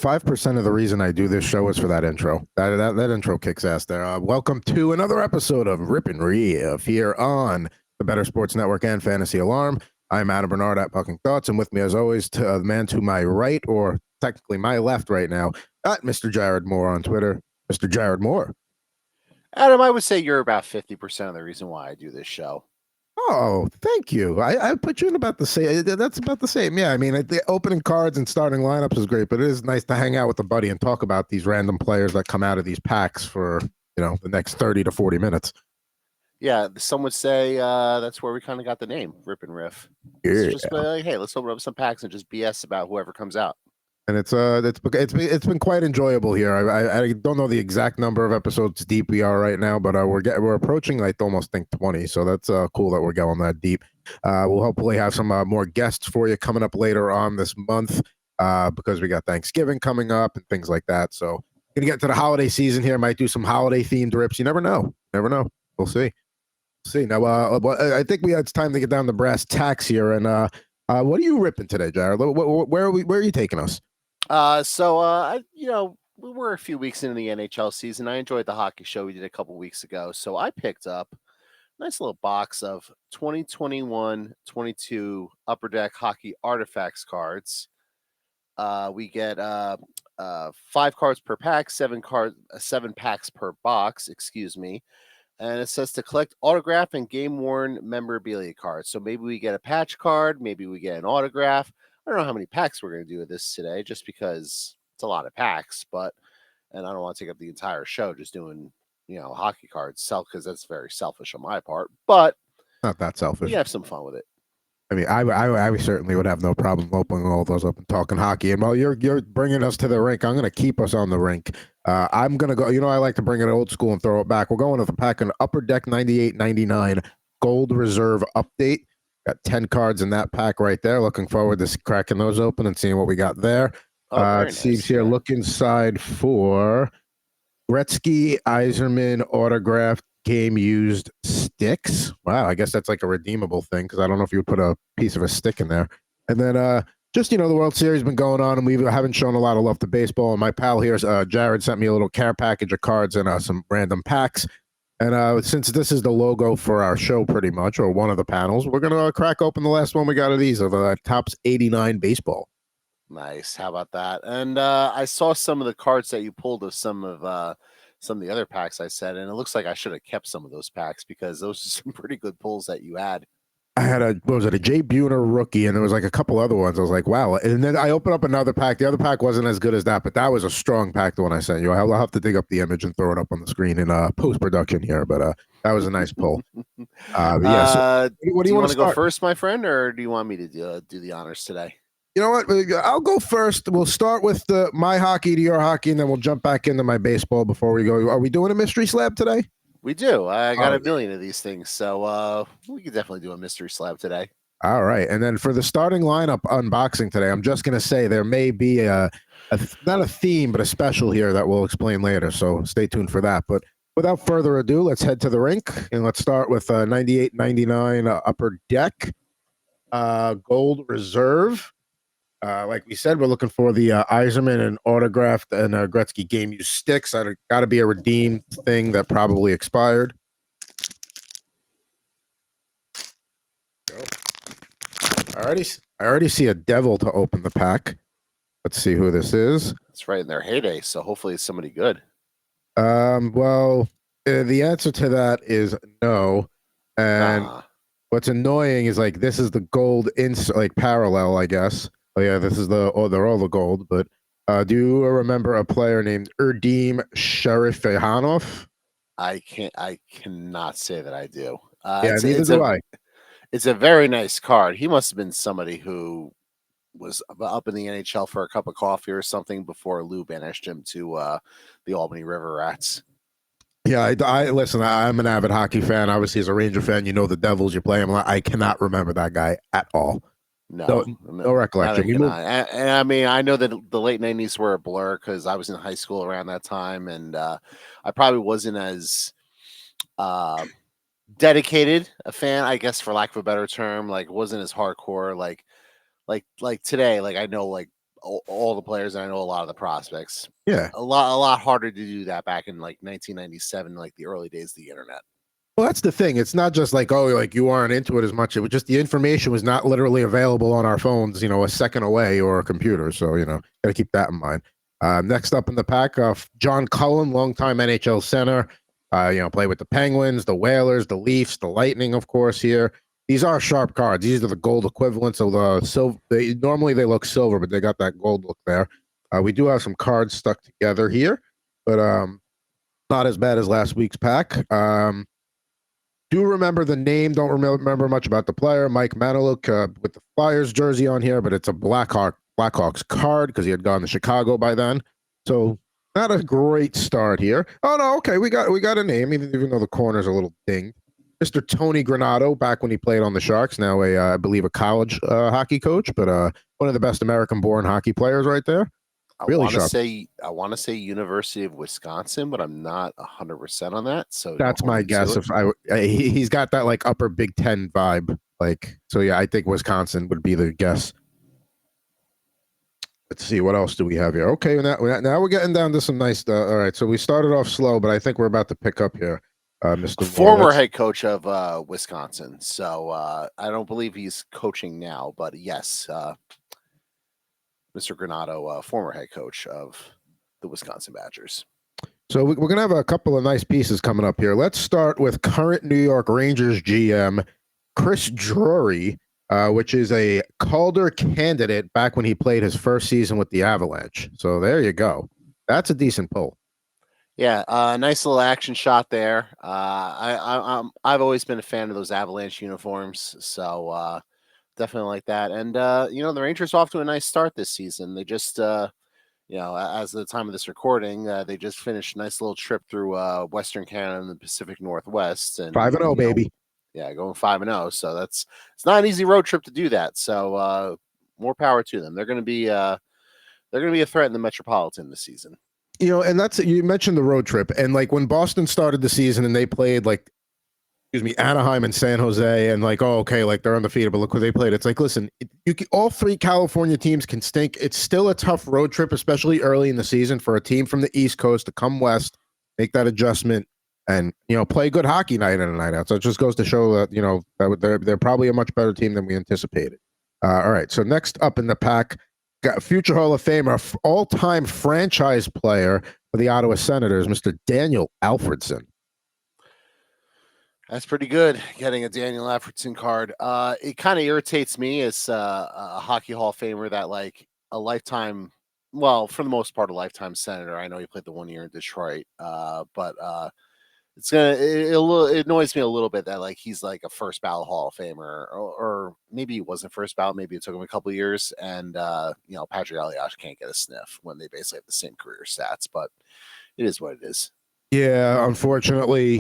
5% of the reason I do this show is for that intro. That intro kicks ass there. Welcome to another episode of Rip N Riff here on the Better Sports Network and Fantasy Alarm. I'm Adam Bernard at Bucking Thoughts, and with me, as always, to the man to my right, or technically my left right now, at Mr. Jared Moore on Twitter. Mr. Jared Moore. Adam, I would say you're about 50% of the reason why I do this show. Oh, thank you. I put you in about the same. That's about the same. Yeah, I mean, the opening cards and starting lineups is great, but it is nice to hang out with a buddy and talk about these random players that come out of these packs for, the next 30 to 40 minutes. Yeah, some would say that's where we kind of got the name, Rip N Riff. Yeah. It's just like, hey, let's open up some packs and just BS about whoever comes out. And it's been quite enjoyable here. I don't know the exact number of episodes deep we are right now, but we're approaching like almost 20, so that's cool that we're going that deep. We'll hopefully have some more guests for you coming up later on this month because we got Thanksgiving coming up and things like that. So gonna get to the holiday season here. Might do some holiday themed rips. You never know. We'll see. Now, I think it's time to get down to brass tacks here. And what are you ripping today, Jared? Where are you taking us? We were a few weeks into the NHL season. I enjoyed the hockey show we did a couple weeks ago. So I picked up a nice little box of 2021-22 Upper Deck Hockey Artifacts cards. We get 5 cards per pack, 7 packs per box, excuse me. And it says to collect autograph and game-worn memorabilia cards. So maybe we get a patch card, maybe we get an autograph. I don't know how many packs we're going to do with this today, just because it's a lot of packs, and I don't want to take up the entire show just doing, hockey cards, because that's very selfish on my part, but not that selfish. We have some fun with it. I mean, I certainly would have no problem opening all those up and talking hockey. And while you're bringing us to the rink, I'm going to keep us on the rink. I'm going to go, I like to bring it old school and throw it back. We're going with a pack of Upper Deck 98-99 Gold Reserve Update. Got 10 cards in that pack right there. Looking forward to cracking those open and seeing what we got there. It seems here, look inside for Gretzky, Yzerman, autographed, game used sticks. Wow, I guess that's like a redeemable thing because I don't know if you would put a piece of a stick in there. And then just, the World Series has been going on and we haven't shown a lot of love to baseball. And my pal here, Jared, sent me a little care package of cards and some random packs. And since this is the logo for our show pretty much, or one of the panels, we're going to crack open the last one we got of these, of Topps 89 baseball. Nice. How about that? And I saw some of the cards that you pulled of some of the other packs I said, and it looks like I should have kept some of those packs because those are some pretty good pulls that you had. I had a Jay Buhner rookie, and there was like a couple other ones. I was like, wow. And then I opened up another pack. The other pack wasn't as good as that, but that was a strong pack, the one I sent you. I'll have to dig up the image and throw it up on the screen in post-production here, but that was a nice pull. What do you want to go first, my friend, or do you want me to do the honors today? You know what? I'll go first. We'll start with my hockey to your hockey, and then we'll jump back into my baseball before we go. Are we doing a mystery slab today? We do. I got a million of these things, so we could definitely do a mystery slab today. All right. And then for the starting lineup unboxing today, I'm just going to say there may be not a theme, but a special here that we'll explain later. So stay tuned for that. But without further ado, let's head to the rink, and let's start with 98-99 Upper Deck Gold Reserve. Like we said, we're looking for the Yzerman and autographed and Gretzky game used sticks. Got to be a redeemed thing that probably expired. I already see a devil to open the pack. Let's see who this is. It's right in their heyday, so hopefully it's somebody good. Well, the answer to that is no. And what's annoying is like this is the gold parallel, I guess. Oh yeah, this is they're all the gold. But do you remember a player named Erdim Sharifehanov? I cannot say that I do. Neither do I. It's a very nice card. He must have been somebody who was up in the NHL for a cup of coffee or something before Lou banished him to the Albany River Rats. Yeah, I listen. I'm an avid hockey fan. Obviously, as a Ranger fan, the Devils. You play him. I cannot remember that guy at all. No recollection. And I mean, I know that the late 90s were a blur because I was in high school around that time, and I probably wasn't as dedicated a fan, I guess, for lack of a better term. Like, wasn't as hardcore. Like today. Like I know, like all the players, and I know a lot of the prospects. Yeah. A lot harder to do that back in like 1997, like the early days of the internet. Well, that's the thing. It's not just like, oh, like you aren't into it as much. It was just the information was not literally available on our phones, a second away or a computer. So, got to keep that in mind. Next up in the pack, John Cullen, longtime NHL center. Played with the Penguins, the Whalers, the Leafs, the Lightning, of course, here. These are sharp cards. These are the gold equivalents of the silver. Normally they look silver, but they got that gold look there. We do have some cards stuck together here, but not as bad as last week's pack. Do remember the name. Don't remember much about the player. Mike Maniluk with the Flyers jersey on here, but it's a Blackhawks card because he had gone to Chicago by then. So not a great start here. Oh no, okay, we got a name, even though the corner's a little dinged. Mr. Tony Granato, back when he played on the Sharks, now I believe a college hockey coach, but one of the best American-born hockey players right there. I want to say University of Wisconsin, but I'm not 100% on that. So that's my guess. If he's got that like upper Big Ten vibe, like so. Yeah, I think Wisconsin would be the guess. Let's see, what else do we have here? Okay, now we're getting down to some nice. All right, so we started off slow, but I think we're about to pick up here, Mr. Former head coach of Wisconsin. So I don't believe he's coaching now, but yes. Mr. Granato, former head coach of the Wisconsin Badgers. So we're going to have a couple of nice pieces coming up here. Let's start with current New York Rangers GM Chris Drury, which is a Calder candidate back when he played his first season with the Avalanche. So there you go. That's a decent pull. Yeah, nice little action shot there. I've always been a fan of those Avalanche uniforms, so definitely like that. And the Rangers off to a nice start this season. They just as of the time of this recording, they just finished a nice little trip through Western Canada and the Pacific Northwest, and 5-0, baby. Yeah, going 5-0. So it's not an easy road trip to do that. So more power to them. They're going to be a threat in the Metropolitan this season. And that's, you mentioned the road trip, and like when Boston started the season and they played Anaheim and San Jose, and like, oh, okay, like they're undefeated, but look who they played. It's like, listen, all three California teams can stink. It's still a tough road trip, especially early in the season, for a team from the East Coast to come west, make that adjustment, and play good hockey night in and night out. So it just goes to show that that they're probably a much better team than we anticipated. All right, so next up in the pack, got future Hall of Famer, all-time franchise player for the Ottawa Senators, Mr. Daniel Alfredson. That's pretty good, getting a Daniel Alfredson card. It kind of irritates me as a Hockey Hall of Famer that like a lifetime, well, for the most part, a lifetime Senator. I know he played the 1 year in Detroit, but it annoys me a little bit that like he's like a first ballot Hall of Famer, or maybe he wasn't first ballot, maybe it took him a couple of years, and Patrick Elias can't get a sniff when they basically have the same career stats, but it is what it is. Yeah, unfortunately,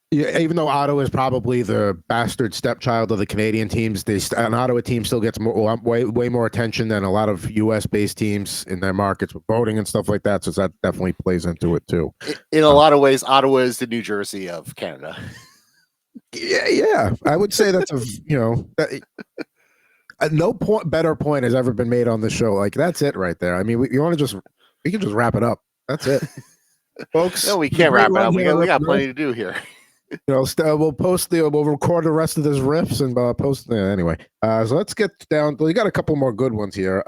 even though Ottawa is probably the bastard stepchild of the Canadian teams, an Ottawa team still gets way more attention than a lot of U.S.-based teams in their markets with voting and stuff like that. So that definitely plays into it too. In a lot of ways, Ottawa is the New Jersey of Canada. Yeah, I would say that's no better point has ever been made on the show. Like that's it right there. I mean, we can just wrap it up. That's it, folks. No, we can't wrap it up. We got plenty to do here. We'll record the rest of this riffs and post. Anyway, so let's get down. We got a couple more good ones here.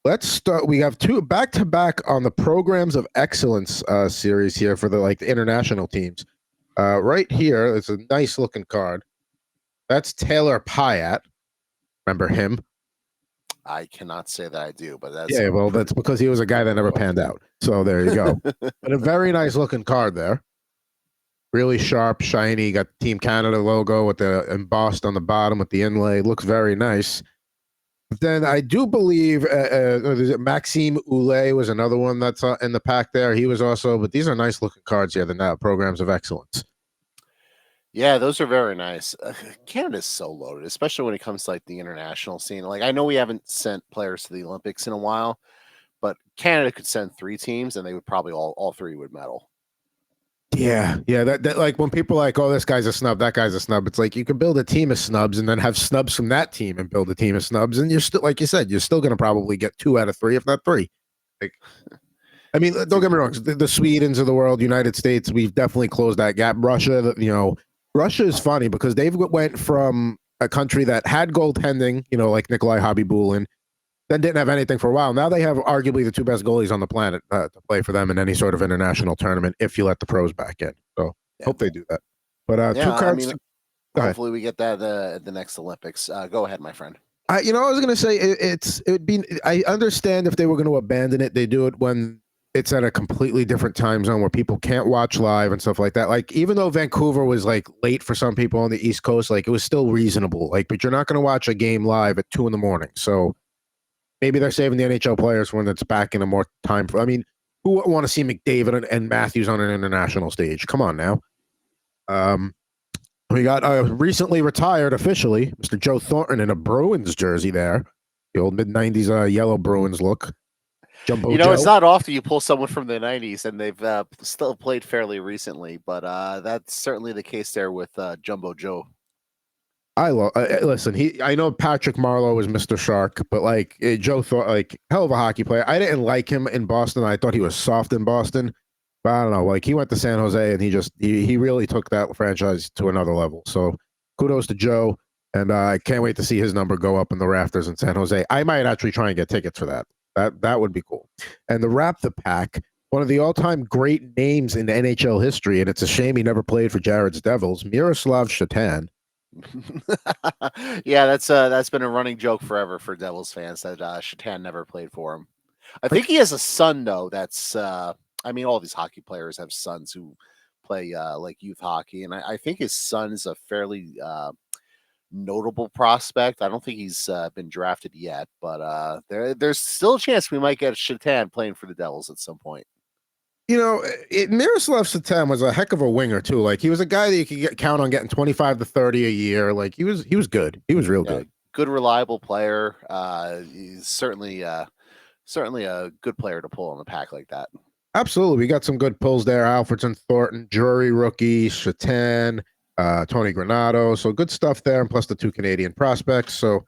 Let's start. We have two back-to-back on the Programs of Excellence series here for the international teams. Right here, it's a nice looking card. That's Taylor Pyatt. Remember him? I cannot say that I do, but that's that's because he was a guy that never panned out. So there you go. But a very nice looking card there. Really sharp, shiny. Got the Team Canada logo with the embossed on the bottom with the inlay. Looks very nice. Then I do believe Maxime Oulet was another one that's in the pack there. He was also, but these are nice looking cards here. The Programs of Excellence. Yeah, those are very nice. Canada's so loaded, especially when it comes to the international scene. Like I know we haven't sent players to the Olympics in a while, but Canada could send 3 teams and they would probably all 3 would medal. Yeah, that like when people are like, oh, this guy's a snub, that guy's a snub. It's like you can build a team of snubs and then have snubs from that team and build a team of snubs, and you're still, like you said, you're still going to probably get 2 out of 3, if not 3. Like, I mean, don't get me wrong, the Swedens of the world, United States, we've definitely closed that gap. Russia, Russia is funny because they've went from a country that had goaltending, like Nikolai Khabibulin, then didn't have anything for a while. Now they have arguably the 2 best goalies on the planet to play for them in any sort of international tournament if you let the pros back in. So Yeah. hope they do that. But Yeah, two cards. I mean, hopefully we get that at the next Olympics. Go ahead, my friend. I was going to say it'd be. I understand if they were going to abandon it, they do it when it's at a completely different time zone where people can't watch live and stuff like that. Like even though Vancouver was like late for some people on the East Coast, like it was still reasonable. Like, but you're not going to watch a game live at 2 a.m. So maybe they're saving the NHL players when it's back in a more time. I mean, who would want to see McDavid and Matthews on an international stage? Come on now. We got recently retired officially, Mr. Joe Thornton in a Bruins jersey there. The old mid-'90s yellow Bruins look. Jumbo Joe. It's not often you pull someone from the 90s and they've still played fairly recently, but that's certainly the case there with Jumbo Joe. I listen. I know Patrick Marleau was Mr. Shark, but like Joe Thornton, like hell of a hockey player. I didn't like him in Boston. I thought he was soft in Boston, but I don't know. Like he went to San Jose and he really took that franchise to another level. So kudos to Joe, and I can't wait to see his number go up in the rafters in San Jose. I might actually try and get tickets for that. That would be cool. And to wrap the pack, one of the all-time great names in NHL history, and it's a shame he never played for Jared's Devils, Miroslav Shatan. Yeah, that's been a running joke forever for Devils fans that Shatan never played for him. I think he has a son though. That's I mean, all these hockey players have sons who play like youth hockey, and I think his son is a fairly notable prospect. I don't think he's been drafted yet, but there's still a chance we might get Shatan playing for the Devils at some point. Miroslav Satan was a heck of a winger too. Like he was a guy that you could count on getting 25 to 30 a year. Like he was good. He was real good. Good, reliable player. He's certainly a good player to pull on the pack like that. Absolutely, we got some good pulls there. Alfredson, Thornton, Drury rookie, Satan, Tony Granato. So good stuff there, and plus the 2 Canadian prospects. So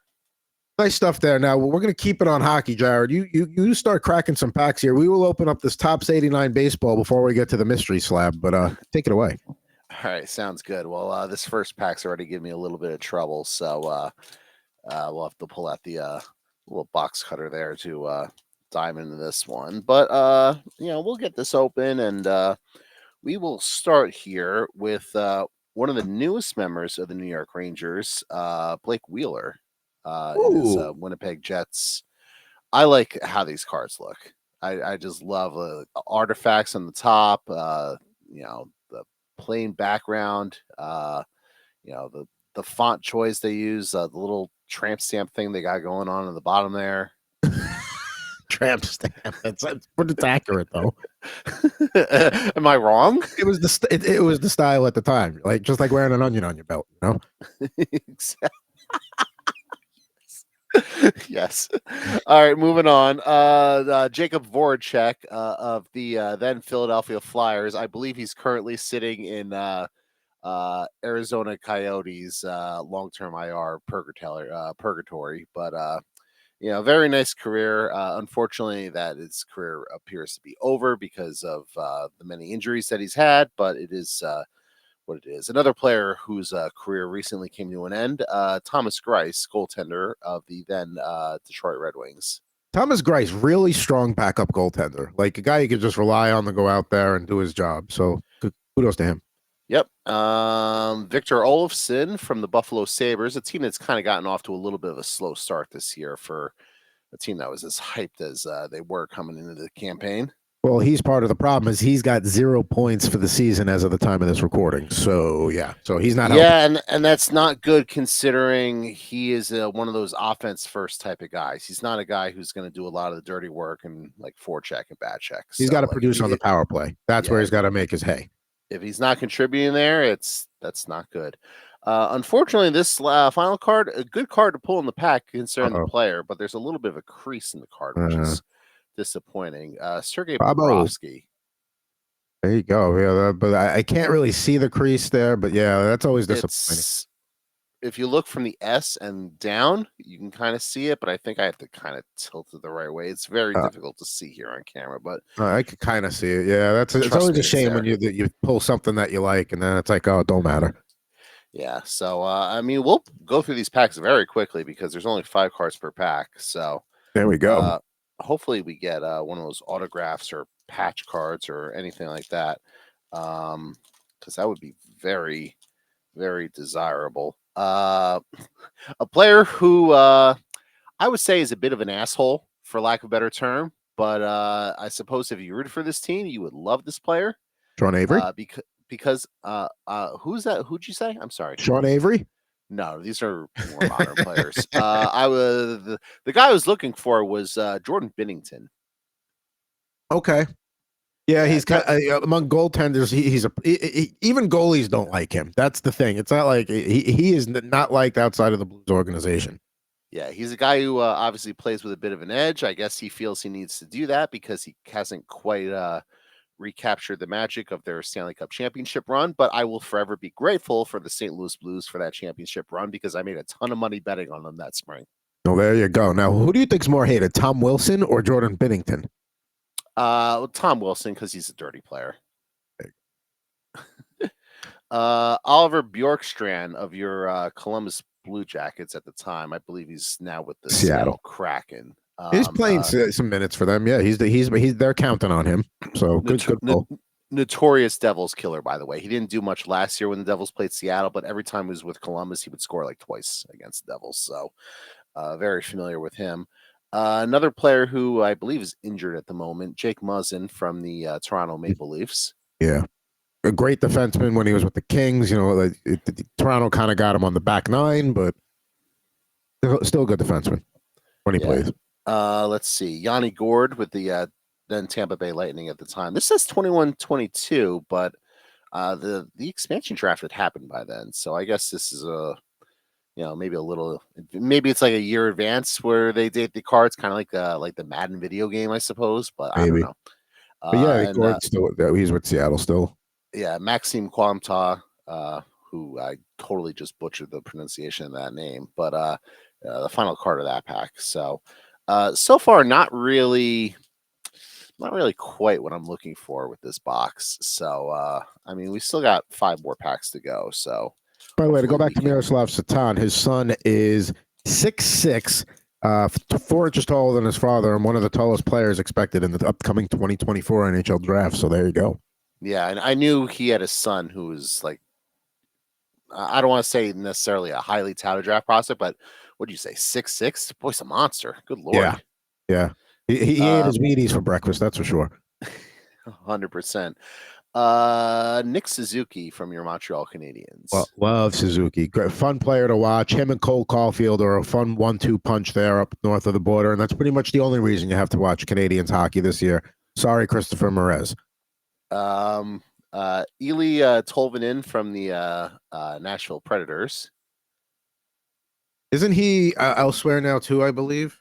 nice stuff there. Now we're going to keep it on hockey, Jared. You start cracking some packs here. We will open up this Topps 89 baseball before we get to the mystery slab, but take it away. All right, sounds good. Well, this first pack's already giving me a little bit of trouble, so we'll have to pull out the little box cutter there to dive into this one. But we'll get this open, and we will start here with one of the newest members of the New York Rangers, Blake Wheeler. In his Winnipeg Jets. I like how these cards look. I just love artifacts on the top. The plain background. The font choice they use. The little tramp stamp thing they got going on the bottom there. Tramp stamp. It's accurate though. Am I wrong? It was it was the style at the time, like just like wearing an onion on your belt. Exactly. Yes. All right, moving on. Jacob Voracek of the then Philadelphia Flyers. I believe he's currently sitting in Arizona Coyotes long-term IR purgatory. But very nice career. Unfortunately, that his career appears to be over because of the many injuries that he's had. But it is what it is. Another player whose career recently came to an end, Thomas Greiss, goaltender of the then Detroit Red Wings. Thomas Greiss, really strong backup goaltender, like a guy you could just rely on to go out there and do his job. So kudos to him. Yep. Victor Olofsson from the Buffalo Sabres, a team that's kind of gotten off to a little bit of a slow start this year for a team that was as hyped as they were coming into the campaign. Well, he's part of the problem is he's got 0 points for the season as of the time of this recording. So, so he's not helping. And that's not good considering he is one of those offense first type of guys. He's not a guy who's going to do a lot of the dirty work and like forecheck and back check. He's got to produce on the power play. That's where he's got to make his hay. If he's not contributing there, that's not good. Unfortunately, this final card, a good card to pull in the pack concerning the player, but there's a little bit of a crease in the card, which is disappointing. Sergei Bobrovsky. There you go. Yeah, but I can't really see the crease there. But yeah, that's always disappointing. It's if you look from the S and down, you can kind of see it, but I think I have to kind of tilt it the right way. It's very Uh, difficult to see here on camera, but I could kind of see it. Yeah, it's trust always me, a it's shame when there. you pull something that you like, and then it's like, oh, it don't matter. Yeah. So I mean, we'll go through these packs very quickly because there's only 5 cards per pack. So There we go. uh, hopefully we get one of those autographs or patch cards or anything like that, because that would be very, very desirable. A player who I would say is a bit of an asshole, for lack of a better term. But I suppose if you rooted for this team, you would love this player. Sean Avery. Because who's that? Who'd you say? I'm sorry. Sean Avery. No, these are more modern players. I was the guy I was looking for was Jordan Binnington. Okay. Yeah, Yeah, he's kind of, among goaltenders. He's even goalies don't like him. That's the thing. It's not like he is not liked outside of the Blues organization. yeah, he's a guy who obviously plays with a bit of an edge. I guess he feels he needs to do that because he hasn't quite recaptured the magic of their Stanley Cup championship run. But I will forever be grateful for the St. Louis Blues for that championship run because I made a ton of money betting on them that spring. Well, there you go. Now, who do you think's more hated, Tom Wilson or Jordan Binnington? Tom Wilson because he's a dirty player. Oliver Bjorkstrand of your Columbus Blue Jackets at the time. I believe he's now with the Seattle Kraken. He's playing some minutes for them. Yeah, he's they're counting on him. So good goal. Notorious Devils killer, by the way. He didn't do much last year when the Devils played Seattle, but every time he was with Columbus, he would score like twice against the Devils. So very familiar with him. Another player who I believe is injured at the moment, Jake Muzzin from the Toronto Maple Leafs. Yeah. A great defenseman when he was with the Kings. You know, Toronto kind of got him on the back nine, but still a good defenseman when he plays. Let's see. Yanni Gord with the then Tampa Bay Lightning at the time. This says 21-22, but the expansion draft had happened by then. So I guess this is maybe it's like a year advance where they date the cards, kind of like the Madden video game, I suppose. But maybe. I don't know. But yeah, Gord's still he's with Seattle still. Yeah, Maxime Quamta, who I totally just butchered the pronunciation of that name, but the final card of that pack. So so far, not really quite what I'm looking for with this box. So I mean, we still got 5 more packs to go. So by the way, to go back to Miroslav Satan, his son is 6'6", 4 inches taller than his father, and one of the tallest players expected in the upcoming 2024 NHL draft. So there you go. Yeah, and I knew he had a son who was like, I don't want to say necessarily a highly touted draft prospect, but what do you say, 6'6"? Boy's a monster. Good Lord. Yeah. He ate his Wheaties for breakfast, that's for sure. 100%. Nick Suzuki from your Montreal Canadiens. Well, love Suzuki. Great, fun player to watch. Him and Cole Caulfield are a fun 1-2 punch there up north of the border, and that's pretty much the only reason you have to watch Canadiens hockey this year. Sorry, Christopher Merez. Eli Tolvanen from the Nashville Predators. Isn't he elsewhere now too, I believe?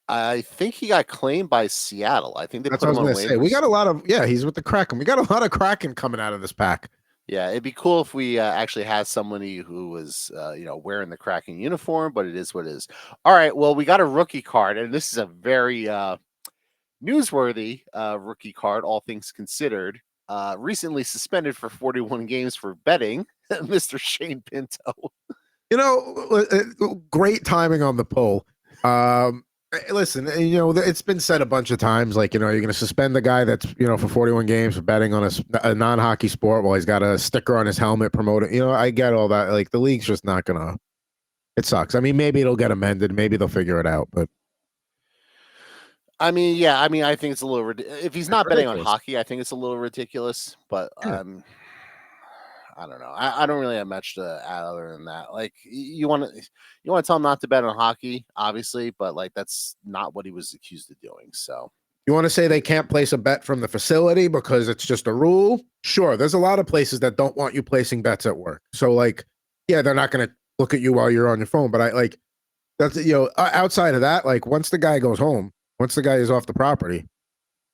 I think he got claimed by Seattle. I think they That's put what him I on was going to say. We got a lot of, he's with the Kraken. We got a lot of Kraken coming out of this pack. Yeah, it'd be cool if we actually had somebody who was, wearing the Kraken uniform, but it is what it is. All right, well, we got a rookie card, and this is a very newsworthy rookie card, all things considered. Recently suspended for 41 games for betting, Mr. Shane Pinto. Great timing on the poll. Listen, it's been said a bunch of times, like, you're going to suspend the guy that's, for 41 games for betting on a non-hockey sport while he's got a sticker on his helmet promoting. I get all that. Like, the league's just not going to. It sucks. I mean, maybe it'll get amended. Maybe they'll figure it out. But I mean, yeah. I mean, I think it's a little ridiculous. If he's not betting on hockey, I think it's a little ridiculous. But I don't know. I don't really have much to add other than that. Like, you want to tell him not to bet on hockey, obviously, but like that's not what he was accused of doing. So you want to say they can't place a bet from the facility because it's just a rule? Sure. There's a lot of places that don't want you placing bets at work. So like, yeah, they're not going to look at you while you're on your phone. But that's outside of that, like once the guy goes home, once the guy is off the property,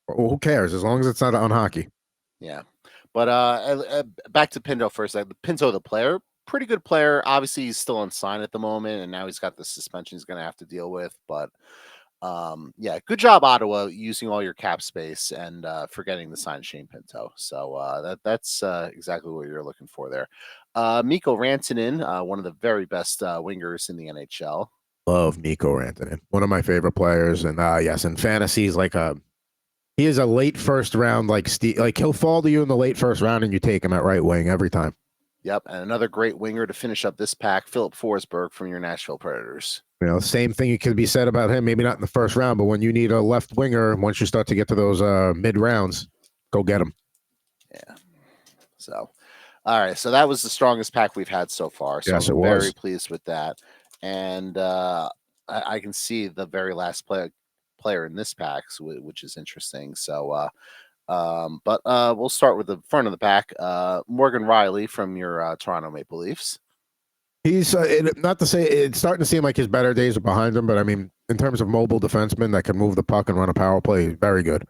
well, who cares? As long as it's not on hockey. Yeah. But back to Pinto for a second. Pinto, the player, pretty good player. Obviously, he's still unsigned at the moment, and now he's got the suspension he's going to have to deal with. But yeah, good job, Ottawa, using all your cap space and forgetting to sign Shane Pinto. So that's exactly what you're looking for there. Mikko Rantanen, one of the very best wingers in the NHL. Love Mikko Rantanen, one of my favorite players, and yes, in fantasy, he is a late first round like he'll fall to you in the late first round, and you take him at right wing every time. Yep, and another great winger to finish up this pack, Philip Forsberg from your Nashville Predators. Same thing could be said about him. Maybe not in the first round, but when you need a left winger, once you start to get to those mid rounds, go get him. Yeah. So, all right. So that was the strongest pack we've had so far. So Yes, it I'm was. very pleased with that. And I can see the very last player in this pack, which is interesting. So, but we'll start with the front of the pack. Morgan Riley from your Toronto Maple Leafs. He's not to say it's starting to seem like his better days are behind him, but I mean, in terms of mobile defenseman that can move the puck and run a power play, he's very good.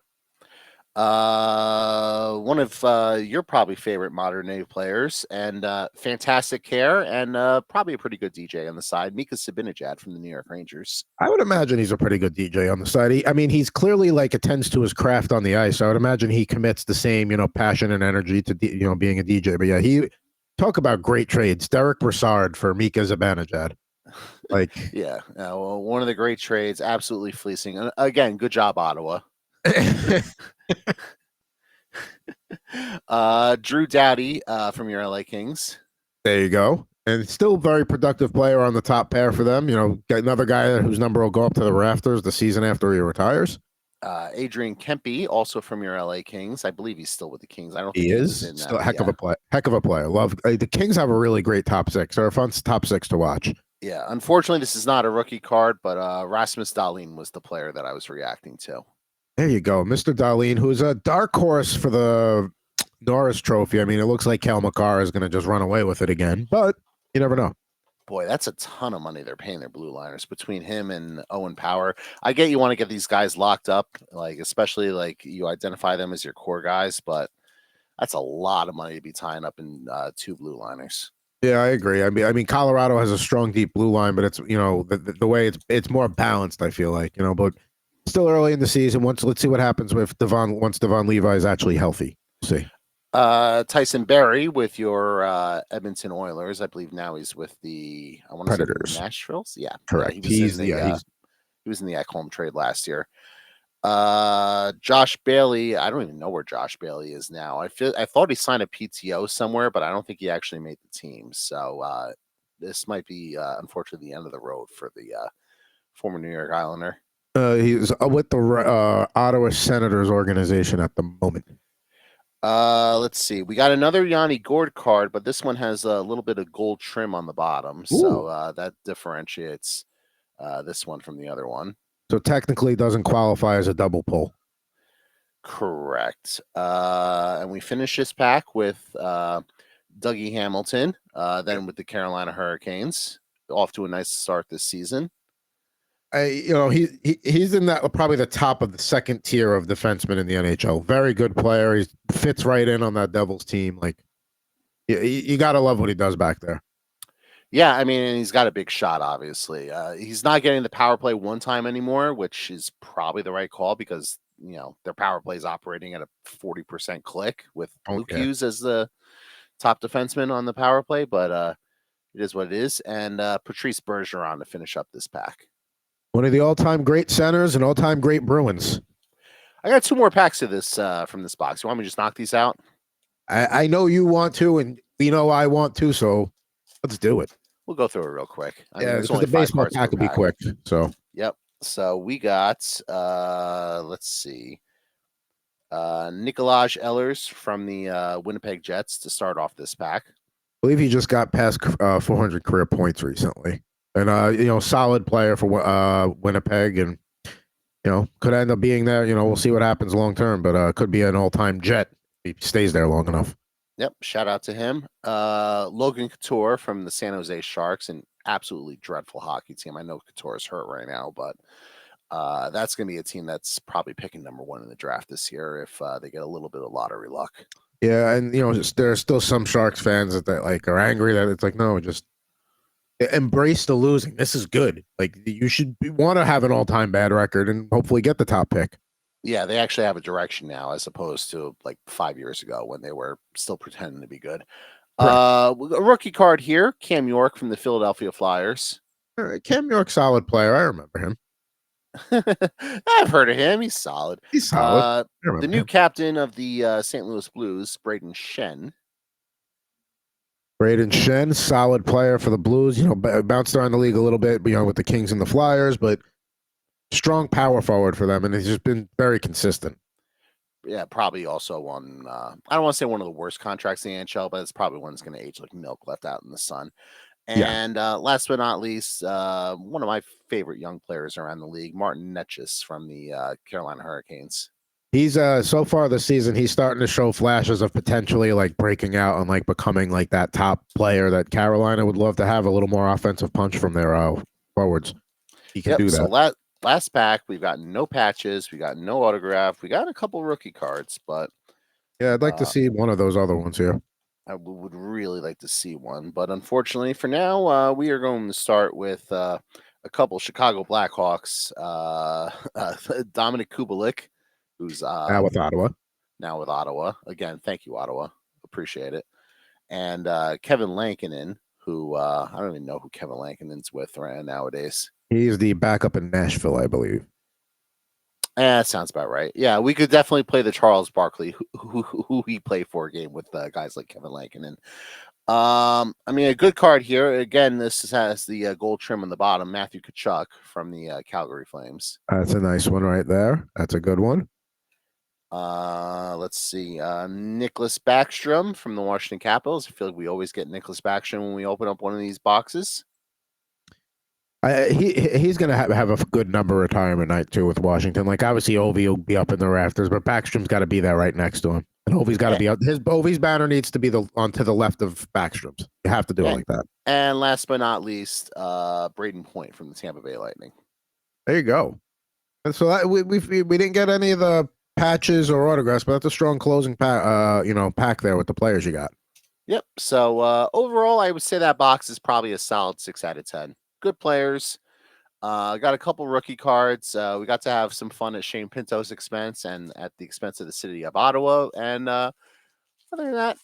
One of your probably favorite modern day players, and fantastic care, and probably a pretty good DJ on the side. Mika Zibanejad from the New York Rangers. I would imagine he's a pretty good DJ on the side. He's clearly attends to his craft on the ice. So I would imagine he commits the same, passion and energy to being a DJ. But yeah, he talk about great trades. Derek Brassard for Mika Zibanejad. Yeah, well, one of the great trades, absolutely fleecing. Again, good job, Ottawa. Drew Doughty from your LA Kings. There you go. And still very productive player on the top pair for them. Got another guy whose number will go up to the rafters the season after he retires. Adrian Kempe, also from your LA Kings. I believe he's still with the Kings. I don't think he is in still a heck of a play. Heck of a player. Love the Kings have a really great top six. They're a fun top six to watch. Yeah, unfortunately, this is not a rookie card, but Rasmus Dahlin was the player that I was reacting to. There you go, Mr. Dahlin, who's a dark horse for the Norris Trophy. I mean, it looks like Cal McCarr is going to just run away with it again, but you never know. Boy, that's a ton of money they're paying their blue liners between him and Owen Power. I get you want to get these guys locked up, especially you identify them as your core guys, but that's a lot of money to be tying up in two blue liners. Yeah, I agree. I mean, Colorado has a strong, deep blue line, but it's the way it's more balanced. I feel like but still early in the season. Let's see what happens with once Devon Levi is actually healthy. We'll see. Tyson Berry with your Edmonton Oilers. I believe now he's with the Predators. Nashville's. Yeah, correct. He was in the at-home trade last year. Josh Bailey. I don't even know where Josh Bailey is now. I thought he signed a PTO somewhere, but I don't think he actually made the team. So this might be unfortunately the end of the road for the former New York Islander. He's with the Ottawa Senators organization at the moment. Let's see. We got another Yanni Gourde card, but this one has a little bit of gold trim on the bottom, so that differentiates this one from the other one. So technically, it doesn't qualify as a double pull. Correct. And we finish this pack with Dougie Hamilton, then with the Carolina Hurricanes, off to a nice start this season. He's in that probably the top of the second tier of defensemen in the NHL. Very good player. He fits right in on that Devils team. You got to love what he does back there. Yeah, I mean, he's got a big shot, obviously. He's not getting the power play one time anymore, which is probably the right call because, their power play is operating at a 40% click with Luke Hughes as the top defenseman on the power play, but it is what it is. And Patrice Bergeron to finish up this pack. One of the all-time great centers and all-time great Bruins. I got two more packs of this from this box. You want me to just knock these out? I know you want to, and I want to, so let's do it. We'll go through it real quick. Because the baseball pack will be quick. So yep. So we got let's see. Nikolaj Ehlers from the Winnipeg Jets to start off this pack. I believe he just got past 400 career points recently. And solid player for Winnipeg, and could end up being there. We'll see what happens long term, but could be an all-time Jet if he stays there long enough. Yep, shout out to him. Logan Couture from the San Jose Sharks, an absolutely dreadful hockey team. I know Couture is hurt right now, but That's going to be a team that's probably picking number 1 in the draft this year if they get a little bit of lottery luck. Yeah, and there are still some Sharks fans that like are angry that it's like, no, just embrace the losing. This is good. Like you should want to have an all-time bad record and hopefully get the top pick. Yeah, they actually have a direction now as opposed to like 5 years ago when they were still pretending to be good. A rookie card here, Cam York from the Philadelphia Flyers. Cam York, solid player. I remember him. I've heard of him. He's solid. He's solid. The new captain of the St. Louis Blues, Braden Shen. Braden Shen, solid player for the Blues. Bounced around the league a little bit, with the Kings and the Flyers, but strong power forward for them, and he's just been very consistent. Yeah, probably also one. I don't want to say one of the worst contracts in the NHL, but it's probably one that's going to age like milk left out in the sun. And last but not least, one of my favorite young players around the league, Martin Necas from the Carolina Hurricanes. He's so far this season, he's starting to show flashes of potentially like breaking out and like becoming like that top player that Carolina would love to have, a little more offensive punch from their forwards. He can do that. So last pack, we've got no patches, we got no autograph, we got a couple rookie cards, but yeah, I'd like to see one of those other ones here. I would really like to see one, but unfortunately for now, we are going to start with a couple Chicago Blackhawks. Dominic Kubalik, who's now with Ottawa. Again, thank you, Ottawa. Appreciate it. And Kevin Lankinen, who I don't even know who Kevin Lankinen's with right nowadays. He's the backup in Nashville, I believe. That sounds about right. Yeah, we could definitely play the Charles Barkley, who he played for game with guys like Kevin Lankinen. I mean, a good card here. Again, this has the gold trim on the bottom. Matthew Tkachuk from the Calgary Flames. That's a nice one right there. That's a good one. Let's see. Nicholas Backstrom from the Washington Capitals. I feel like we always get Nicholas Backstrom when we open up one of these boxes. He's going to have a good number retirement night too with Washington. Like obviously Ovi will be up in the rafters, but Backstrom's got to be there right next to him, and Ovi's got to be out. Ovi's banner needs to be on to the left of Backstrom's. You have to do it like that. And last but not least, Braden Point from the Tampa Bay Lightning. There you go. And so we didn't get any of the patches or autographs, but that's a strong closing pack there with the players you got. Yep. So overall, I would say that box is probably a solid 6 out of 10. Good players. Got a couple rookie cards. We got to have some fun at Shane Pinto's expense and at the expense of the city of Ottawa. And other than that,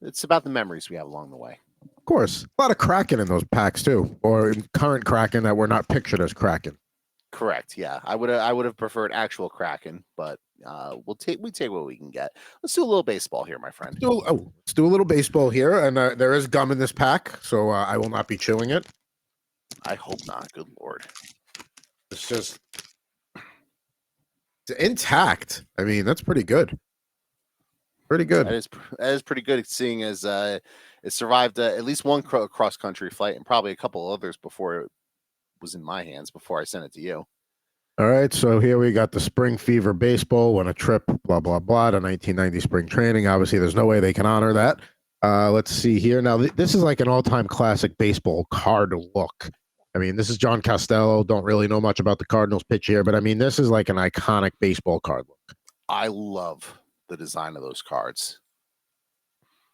it's about the memories we have along the way. Of course, a lot of Kraken in those packs too, or current Kraken that were not pictured as Kraken. Correct. Yeah, I would have preferred actual Kraken, but we take what we can get. Let's do a little baseball here, my friend. Let's do a little baseball here, and there is gum in this pack, so I will not be chewing it. I hope not. Good Lord. It's intact. I mean, that's pretty good. Pretty good. That is pretty good, seeing as it survived at least one cross country flight and probably a couple others before it was in my hands before I sent it to you. All right, so here we got the Spring Fever Baseball, won a trip, blah, blah, blah, to 1990 spring training. Obviously, there's no way they can honor that. Let's see here. Now, this is like an all-time classic baseball card look. I mean, this is John Costello. Don't really know much about the Cardinals pitch here, but I mean, this is like an iconic baseball card look. I love the design of those cards.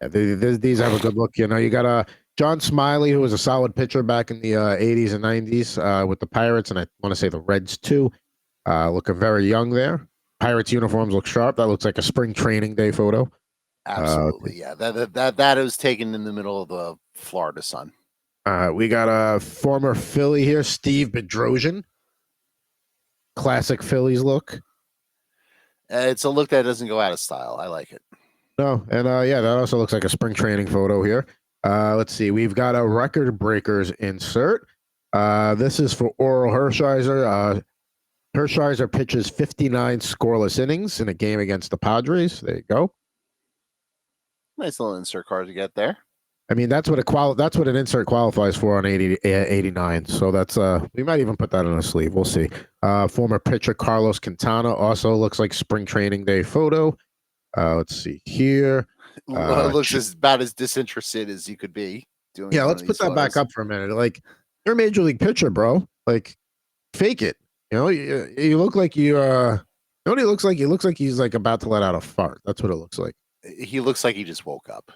Yeah, these have a good look. You got John Smiley, who was a solid pitcher back in the 80s and 90s with the Pirates, and I want to say the Reds too. Looking very young there. Pirates uniforms look sharp. That looks like a spring training day photo. Absolutely, yeah. That was taken in the middle of the Florida sun. We got a former Philly here, Steve Bedrosian. Classic Phillies look. It's a look that doesn't go out of style. I like it. No, and that also looks like a spring training photo here. Let's see. We've got a record breakers insert. This is for Oral Hershiser. Hershiser pitches 59 scoreless innings in a game against the Padres. There you go. Nice little insert card to get there. I mean, that's what an insert qualifies for on 89. So that's we might even put that on a sleeve. We'll see. Former pitcher Carlos Quintana also looks like spring training day photo. Let's see here. It looks about as disinterested as you could be doing. Yeah, let's put that back up for a minute. Like, you're a major league pitcher, bro. Like, Fake it. You look like you. What he looks like? He looks like he's like about to let out a fart. That's what it looks like. He looks like he just woke up.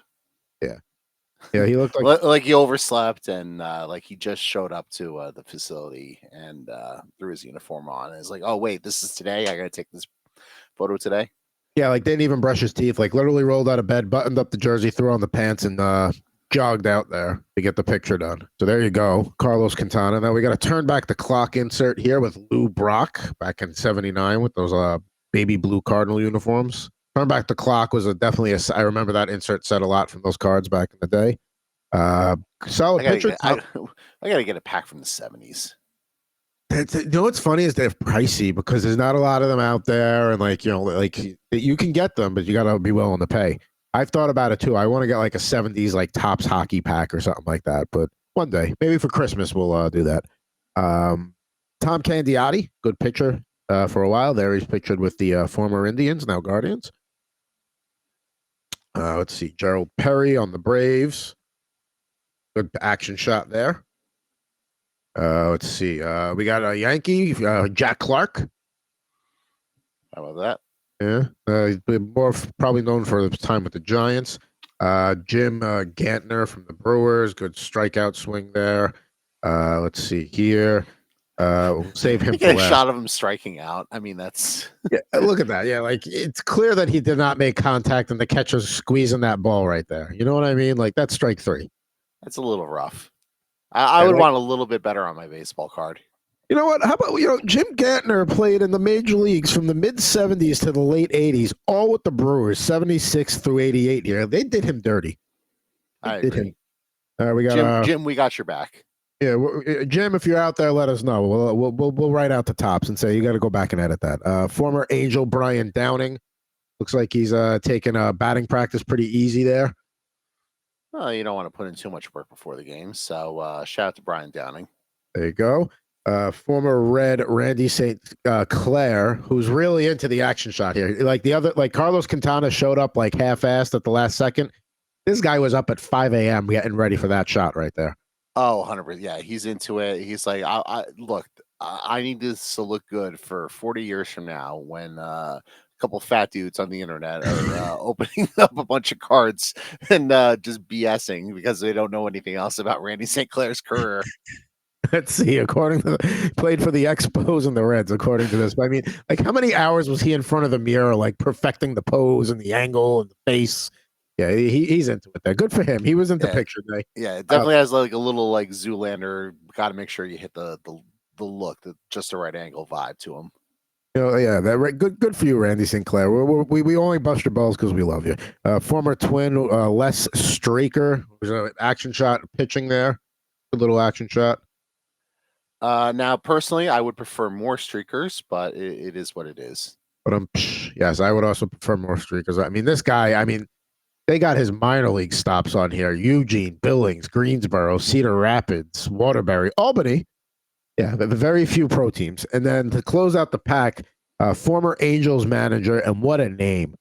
Yeah, yeah. He looked like Like he overslept and like he just showed up to the facility and threw his uniform on. And it's like, oh wait, this is today. I gotta take this photo today. yeah, like didn't even brush his teeth. Like literally rolled out of bed, buttoned up the jersey, threw on the pants, and jogged out there to get the picture done. So there you go, Carlos Quintana. Now we got to turn back the clock insert here with Lou Brock back in '79 with those baby blue Cardinal uniforms. Turn back the clock was definitely a. I remember that insert said a lot from those cards back in the day. Solid picture. I gotta get a pack from the '70s. You know what's funny is they're pricey because there's not a lot of them out there, and like you can get them, but you got to be willing to pay. I've thought about it too. I want to get like a '70s like Topps hockey pack or something like that, but one day, maybe for Christmas, we'll do that. Tom Candiotti, good picture for a while there. He's pictured with the former Indians, now Guardians. Let's see, Gerald Perry on the Braves. Good action shot there. Let's see. We got a Yankee, Jack Clark. How about that? Yeah, he's been more probably known for his time with the Giants. Jim Gantner from the Brewers, good strikeout swing there. Let's see here. We'll save him for a last. shot of him striking out. I mean, that's yeah. Look at that. Yeah, like it's clear that he did not make contact, and the catcher's squeezing that ball right there. You know what I mean? Like that's strike 3. That's a little rough. I would want a little bit better on my baseball card. You know what? How about Jim Gantner played in the major leagues from the mid '70s to the late '80s, all with the Brewers, '76 through '88. Yeah, they did him dirty. I agree. We got Jim. We got your back. Yeah, Jim, if you're out there, let us know. We'll write out the Topps and say you got to go back and edit that. Former Angel Brian Downing looks like he's taking batting practice pretty easy there. Well, you don't want to put in too much work before the game, so shout out to Brian Downing. There you go. Former Red Randy St. Clair, who's really into the action shot here. Like Carlos Quintana showed up like half-assed at the last second. This guy was up at 5 a.m. getting ready for that shot right there. Oh, 100%. Yeah, he's into it. He's like, look, I need this to look good for 40 years from now when a couple fat dudes on the internet are opening up a bunch of cards and just BSing because they don't know anything else about Randy St. Clair's career. Let's see. According to played for the Expos and the Reds, according to this. But I mean, like, how many hours was he in front of the mirror, like perfecting the pose and the angle and the face? Yeah, he's into it there. Good for him. He was into picture day. Yeah, it definitely has like a little like Zoolander. Got to make sure you hit the look, just the right angle vibe to him. Yeah, that good for you, Randy Sinclair. We only bust your balls because we love you. Former Twin Les Straker, was an action shot pitching there. Good little action shot. Now, personally, I would prefer more streakers, but it is what it is. But yes, I would also prefer more streakers. I mean, this guy. I mean, they got his minor league stops on here: Eugene, Billings, Greensboro, Cedar Rapids, Waterbury, Albany. Yeah, the very few pro teams. And then to close out the pack, former Angels manager, and what a name,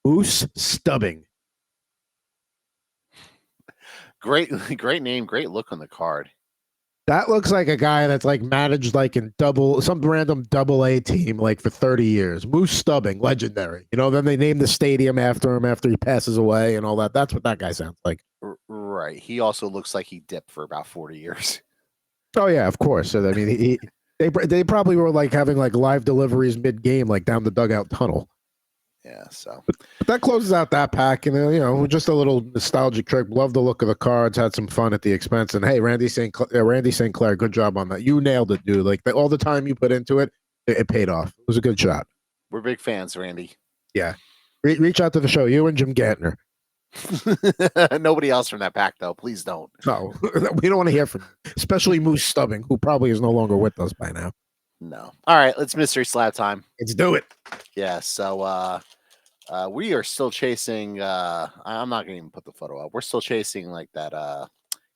Moose Stubbing. Great name, great look on the card. That looks like a guy that's like managed like in some random AA team like for 30 years. Moose Stubbing, legendary. Then they named the stadium after him after he passes away and all that. That's what that guy sounds like. Right. He also looks like he dipped for about 40 years. Oh yeah, of course. So I mean, they probably were like having like live deliveries mid game, like down the dugout tunnel. Yeah. So but that closes out that pack, and just a little nostalgic trip. Love the look of the cards. Had some fun at the expense. And hey, Randy St. Clair, good job on that. You nailed it, dude. Like all the time you put into it, it paid off. It was a good shot. We're big fans, Randy. Yeah. Reach out to the show. You and Jim Gantner. Nobody else from that pack, though. Please don't. No, we don't want to hear from him, especially Moose Stubbing, who probably is no longer with us by now. No. All right, let's mystery slab time. Let's do it. Yeah. So we are still chasing. I'm not gonna even put the photo up. We're still chasing like that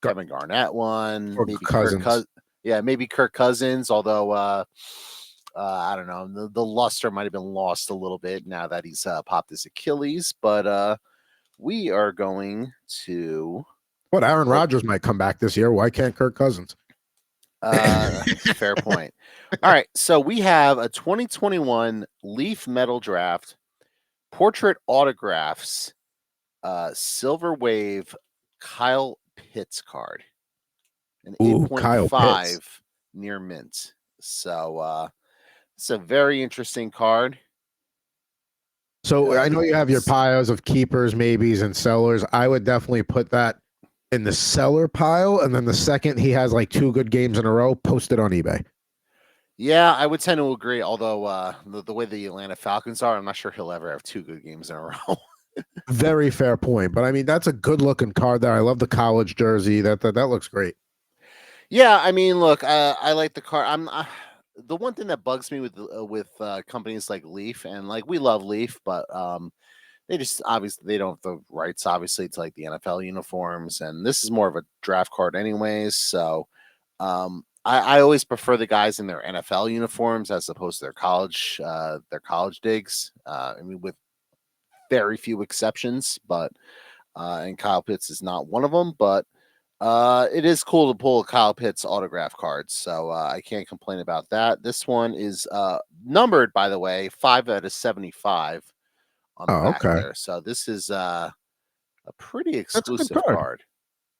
Kevin Garnett one, or maybe Cousins. Maybe Kirk Cousins. Although I don't know, the luster might have been lost a little bit now that he's popped his Achilles. But we are going to. Aaron Rodgers might come back this year. Why can't Kirk Cousins? Fair point. All right, so we have a 2021 Leaf Metal Draft portrait autographs, Silver Wave Kyle Pitts card, an Ooh, Kyle Pitts. 8.5 near mint. So it's a very interesting card. So I know you have your piles of keepers, maybes, and sellers. I would definitely put that in the seller pile, and then the second he has like 2 good games in a row, post it on eBay. Yeah, I would tend to agree. Although the way the Atlanta Falcons are, I'm not sure he'll ever have 2 good games in a row. Very fair point, but I mean that's a good looking card there. I love the college jersey. That looks great. Yeah, I mean, look, I like the card. The one thing that bugs me with companies like Leaf, and like we love Leaf, but they just obviously they don't have the rights, obviously, to like the NFL uniforms, and this is more of a draft card, anyways. So, I always prefer the guys in their NFL uniforms as opposed to their college digs. I mean, with very few exceptions, but and Kyle Pitts is not one of them, but. It is cool to pull a Kyle Pitts autograph card, so I can't complain about that. This one is numbered, by the way, 5/75 on the Oh, back okay. there. So this is a pretty That's a good exclusive card. card.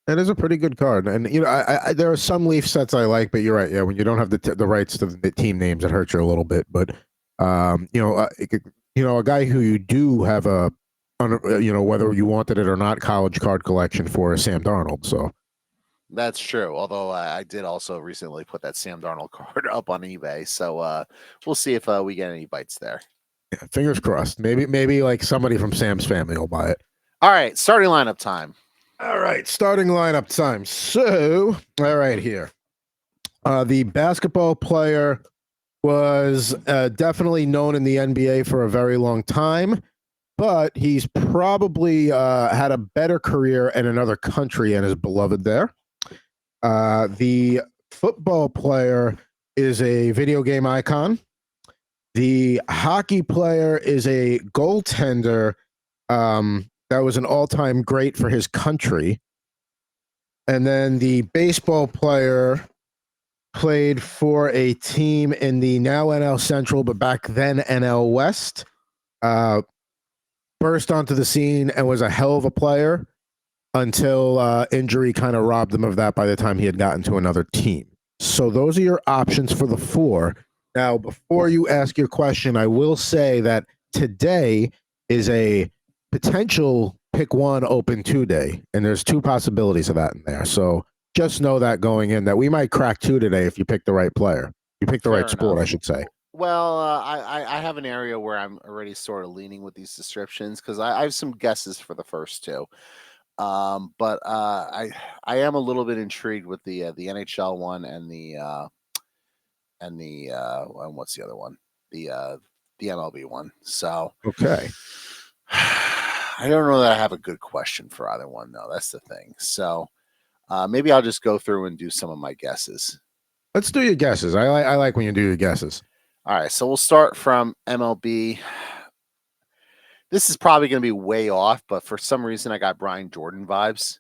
It is a pretty good card, and you know, there are some Leaf sets I like, but you're right. Yeah, when you don't have the rights to the team names, it hurts you a little bit. But a guy who you do have whether you wanted it or not, college card collection for is Sam Darnold. So That's true. Although I did also recently put that Sam Darnold card up on eBay, so we'll see if we get any bites there. yeah, fingers crossed. Maybe like somebody from Sam's family will buy it. All right, starting lineup time. All right, starting lineup time. So, all right, here. The basketball player was definitely known in the NBA for a very long time, but he's probably had a better career in another country and is beloved there. The football player is a video game icon. The hockey player is a goaltender that was an all-time great for his country. And then the baseball player played for a team in the now NL Central, but back then NL West. Burst onto the scene and was a hell of a player until injury kind of robbed him of that by the time he had gotten to another team. So those are your options for the 4. Now, before you ask your question, I will say that today is a potential pick 1 open 2 day, and there's 2 possibilities of that in there. So just know that going in that we might crack 2 today if you pick the right player. You pick the Fair right sport, enough. I should say. Well, I have an area where I'm already sort of leaning with these descriptions because I have some guesses for the first 2. But I am a little bit intrigued with the NHL one and what's the other one? The MLB one. So Okay. I don't know that I have a good question for either one though. That's the thing. So maybe I'll just go through and do some of my guesses. Let's do your guesses. I like when you do your guesses. All right, so we'll start from MLB. This is probably going to be way off, but for some reason I got Brian Jordan vibes.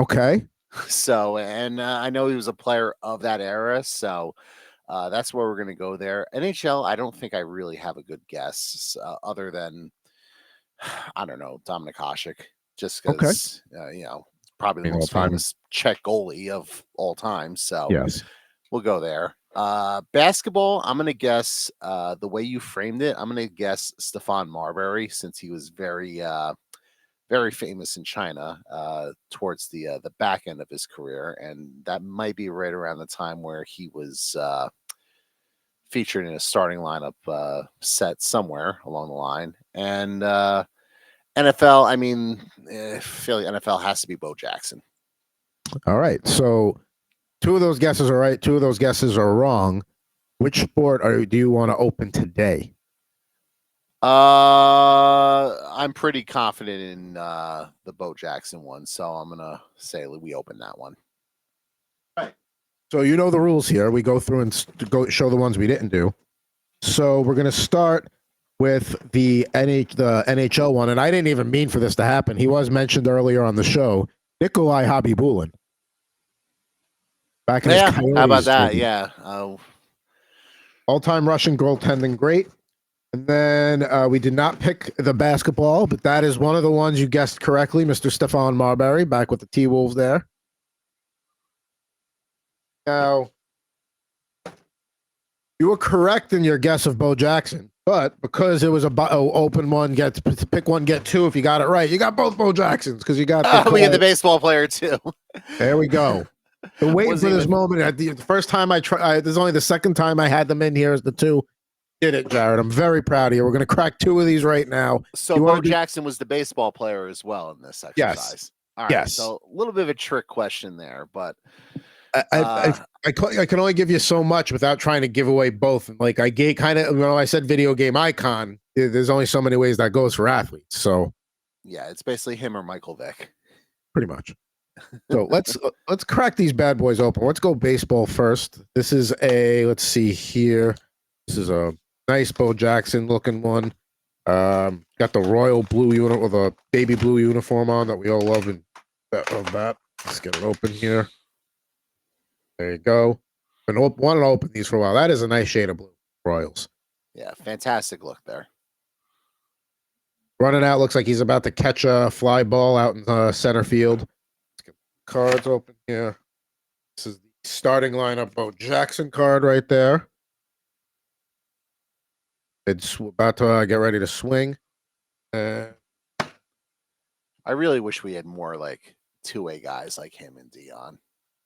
Okay. So, and I know he was a player of that era, so that's where we're going to go there. NHL, I don't think I really have a good guess other than, I don't know, Dominic Hasek, just because, probably the most famous Czech goalie of all time. So yes, we'll go there. Basketball, I'm going to guess the way you framed it, I'm going to guess Stephon Marbury, since he was very famous in China towards the back end of his career, and that might be right around the time where he was featured in a starting lineup set somewhere along the line. And NFL, I mean, I feel like NFL has to be Bo Jackson. All right, so 2 of those guesses are right. 2 of those guesses are wrong. Which sport do you want to open today? I'm pretty confident in the Bo Jackson one, so I'm gonna say we open that one. Right. So you know the rules here. We go through and go show the ones we didn't do. So we're gonna start with the NHL one, and I didn't even mean for this to happen. He was mentioned earlier on the show, Nikolai Habibulin. back in his Yeah, Coyotes how about that? jersey. Yeah. All-time Russian goaltending, great. And then we did not pick the basketball, but that is one of the ones you guessed correctly, Mr. Stefan Marbury, back with the T-Wolves there. Now, you were correct in your guess of Bo Jackson, but because it was a open one, pick one, get two. If you got it right, you got both Bo Jacksons because you got We get the baseball player too. There we go. Been waiting for this Wasn't moment. The first time I tried, this is only the second time I had them in here as the two. Did it, Jared. I'm very proud of you. We're going to crack two of these right now. So Bo Jackson was the baseball player as well in this exercise. Yes. All right. Yes. So a little bit of a trick question there, but I can only give you so much without trying to give away both. Like I gave kind of, I said video game icon. There's only so many ways that goes for athletes. So yeah, it's basically him or Michael Vick. Pretty much. So let's crack these bad boys open. Let's go baseball first. This is let's see here. This is a nice Bo Jackson looking one. Got the royal blue unit with a baby blue uniform on that we all love and that. Let's get it open here. There you go. Been wanting to open these for a while. That is a nice shade of blue. Royals. Yeah, fantastic look there. Running out, looks like he's about to catch a fly ball out in center field. Let's get the cards open here. This is the starting lineup Bo Jackson card right there. It's about to get ready to swing. I really wish we had more like two-way guys like him and Dion.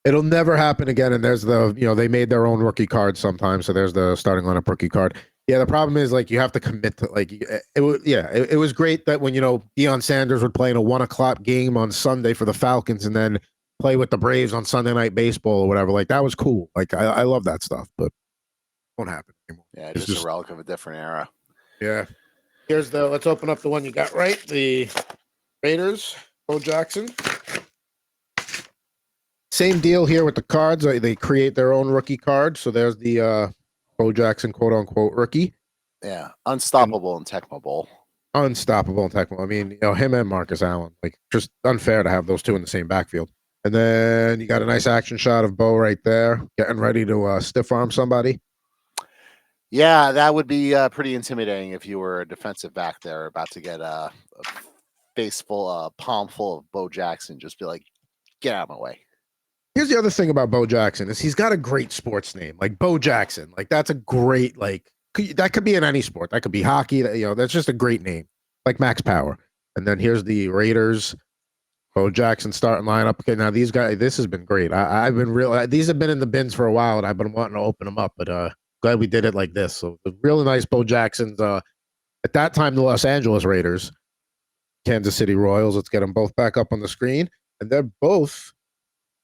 It'll never happen again. And there's they made their own rookie card sometimes. So there's the starting lineup rookie card. Yeah, the problem is like you have to commit to it was great that when Deion Sanders would play in a 1:00 game on Sunday for the Falcons and then play with the Braves on Sunday Night Baseball or whatever. Like that was cool. Like I love that stuff, but it won't happen anymore. Yeah, it's just a relic of a different era. Yeah. Let's open up the one you got right. The Raiders, Bo Jackson. Same deal here with the cards. They create their own rookie card. So there's the Bo Jackson, quote unquote, rookie. Yeah. Unstoppable and Tecmo. Unstoppable and Tecmo. I mean, him and Marcus Allen. Like, just unfair to have those two in the same backfield. And then you got a nice action shot of Bo right there, getting ready to stiff arm somebody. Yeah, that would be pretty intimidating if you were a defensive back there about to get a palm full of Bo Jackson. Just be like, get out of my way. Here's the other thing about Bo Jackson is he's got a great sports name, like Bo Jackson. Like that's a great that could be in any sport. That could be hockey. That's just a great name, like Max Power. And then here's the Raiders, Bo Jackson starting lineup. Okay, now these guys, this has been great. I've been these have been in the bins for a while, and I've been wanting to open them up, but glad we did it like this. So the really nice Bo Jacksons. At that time, the Los Angeles Raiders, Kansas City Royals. Let's get them both back up on the screen, and they're both.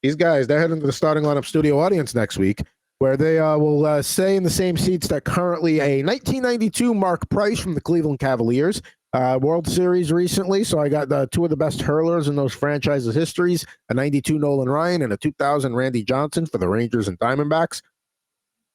These guys, they're heading to the starting lineup studio audience next week, where they will stay in the same seats that currently a 1992 Mark Price from the Cleveland Cavaliers, World Series recently. So I got two of the best hurlers in those franchises' histories, a 92 Nolan Ryan and a 2000 Randy Johnson for the Rangers and Diamondbacks.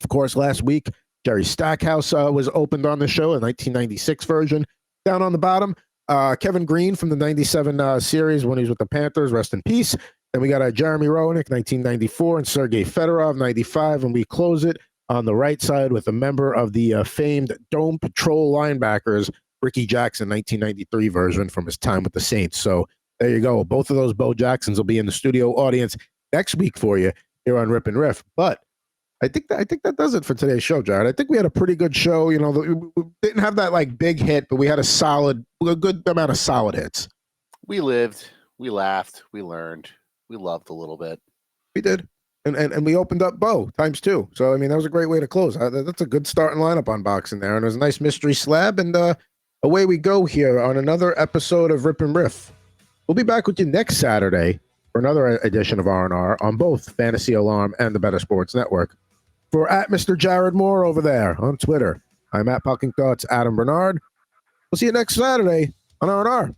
Of course, last week, Jerry Stackhouse was opened on the show, a 1996 version. Down on the bottom, Kevin Green from the 97 series when he was with the Panthers, rest in peace. Then we got Jeremy Roenick, 1994, and Sergei Fedorov, 95. And we close it on the right side with a member of the famed Dome Patrol linebackers, Ricky Jackson, 1993 version from his time with the Saints. So there you go. Both of those Bo Jacksons will be in the studio audience next week for you here on Rip N Riff. But I think that does it for today's show, Jared. I think we had a pretty good show. We didn't have that big hit, but we had a good amount of solid hits. We lived, we laughed, we learned. We loved a little bit. We did. And we opened up Bo times two. So, I mean, that was a great way to close. That's a good starting lineup unboxing there. And it was a nice mystery slab. And away we go here on another episode of Rip and Riff. We'll be back with you next Saturday for another edition of R&R on both Fantasy Alarm and the Better Sports Network. For at Mr. Jared Moore over there on Twitter, I'm at Pucking Thoughts, Adam Bernard. We'll see you next Saturday on R&R.